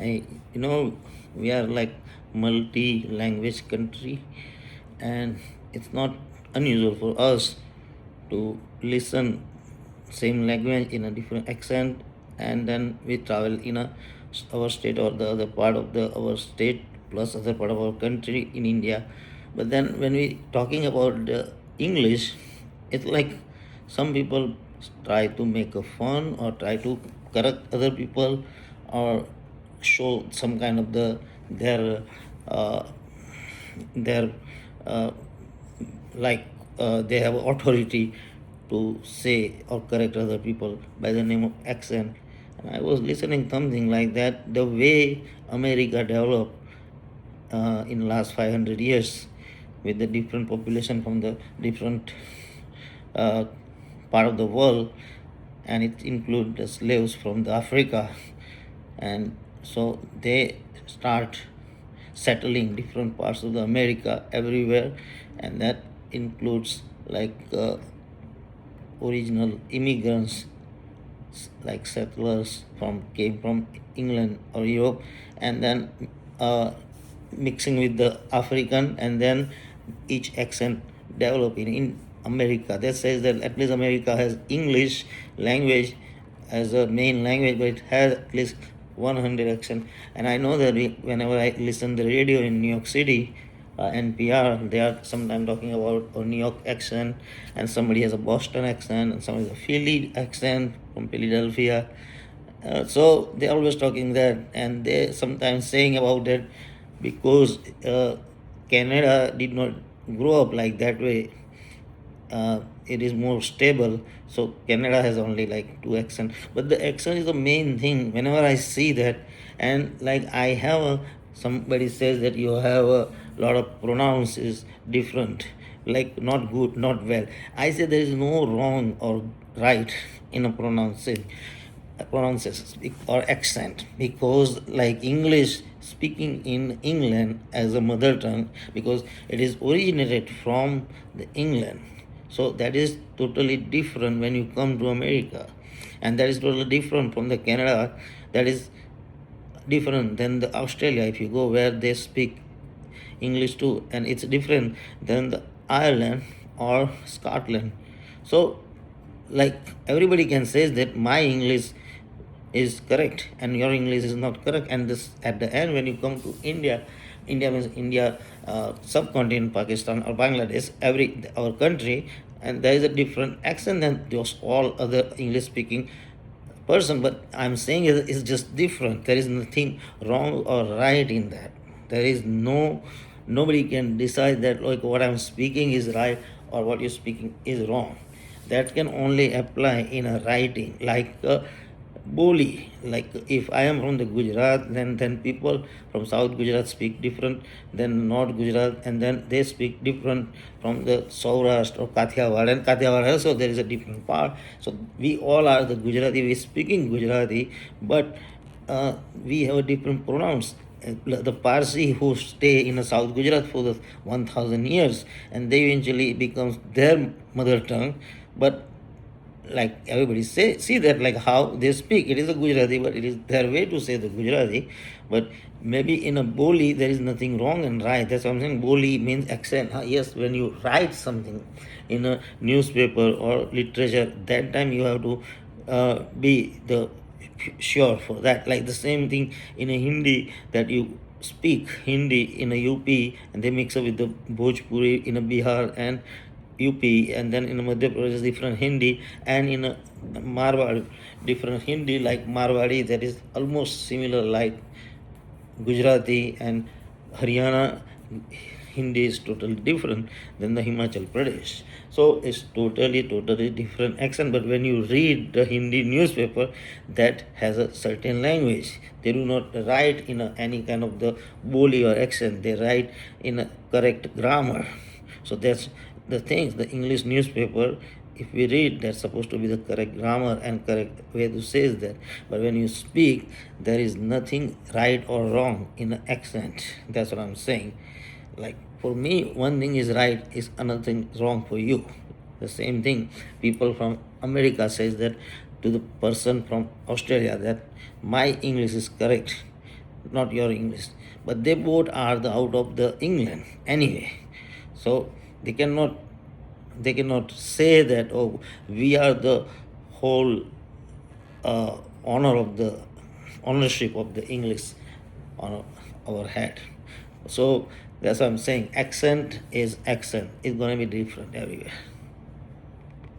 I, you know, we are like multi-language country, and it's not unusual for us to listen same language in a different accent, and then we travel in our state or the other part of the our state plus other part of our country in India. But then when we talking about the English, it's like some people try to make a fun or try to correct other people or show some kind of their uh, their uh, like they have authority to say or correct other people by the name of accent. And I was listening something like that. The way America developed in last 500 years with the different population from the different uh, part of the world, and it includes the slaves from the Africa, and so they start settling different parts of the America everywhere, and that includes like original immigrants like settlers from came from England or Europe, and then uh, mixing with the African, and then each accent developing in America. That says that at least America has English language as a main language, but it has at least 100 accent. And I know that whenever I listen to the radio in New York City, NPR, they are sometimes talking about a New York accent, and somebody has a Boston accent, and somebody has a Philly accent from Philadelphia. So they're always talking that, and they sometimes saying about that because Canada did not grow up like that way. It is more stable. So Canada has only like two accent, but the accent is the main thing. Whenever I see that, and like I have somebody says that you have a lot of pronouns is different, like not good, not well. I say there is no wrong or right in a pronounces or accent, because like English speaking in England as a mother tongue, because it is originated from the England. So that is totally different when you come to America, and that is totally different from the Canada. That is different than the Australia if you go where they speak English too, and it's different than the Ireland or Scotland. So like everybody can say that my English is correct and your English is not correct, and this at the end when you come to India, India means India, subcontinent, Pakistan or Bangladesh, every our country, and there is a different accent than those all other English speaking person. But I'm saying it's just different. There is nothing wrong or right in that. There is nobody can decide that like what I'm speaking is right or what you're speaking is wrong. That can only apply in a writing, like Boli. Like if I am from the Gujarat, then people from South Gujarat speak different than North Gujarat, and then they speak different from the Saurashtra or Kathiawar, and Kathiawar also there is a different part. So we all are the Gujarati, we speaking Gujarati, but we have a different pronouns. The Parsi who stay in the South Gujarat for the 1,000 years, and they eventually becomes their mother tongue, but like everybody say see that like how they speak, it is a Gujarati, but it is their way to say the Gujarati. But maybe in a Boli there is nothing wrong and right. That's what I'm saying. Boli means accent. Yes, when you write something in a newspaper or literature, that time you have to be the sure for that. Like the same thing in a Hindi, that you speak Hindi in a UP and they mix up with the Bhojpuri in a Bihar and UP, and then in Madhya Pradesh different Hindi, and in Marwar different Hindi, like Marwari, that is almost similar like Gujarati, and Haryana Hindi is totally different than the Himachal Pradesh. So it's totally different accent. But when you read the Hindi newspaper, that has a certain language. They do not write in any kind of the Boli or accent. They write in a correct grammar. So that's the things. The English newspaper, if we read, that's supposed to be the correct grammar and correct way to say that. But when you speak, there is nothing right or wrong in an accent. That's what I'm saying. Like for me, one thing is right, is another thing is wrong for you. The same thing. People from America says that to the person from Australia that my English is correct, not your English. But they both are the out of the England anyway. So they cannot say that, oh, we are the whole honor of the ownership of the English on our head. So that's what I'm saying. Accent is accent. It's going to be different everywhere.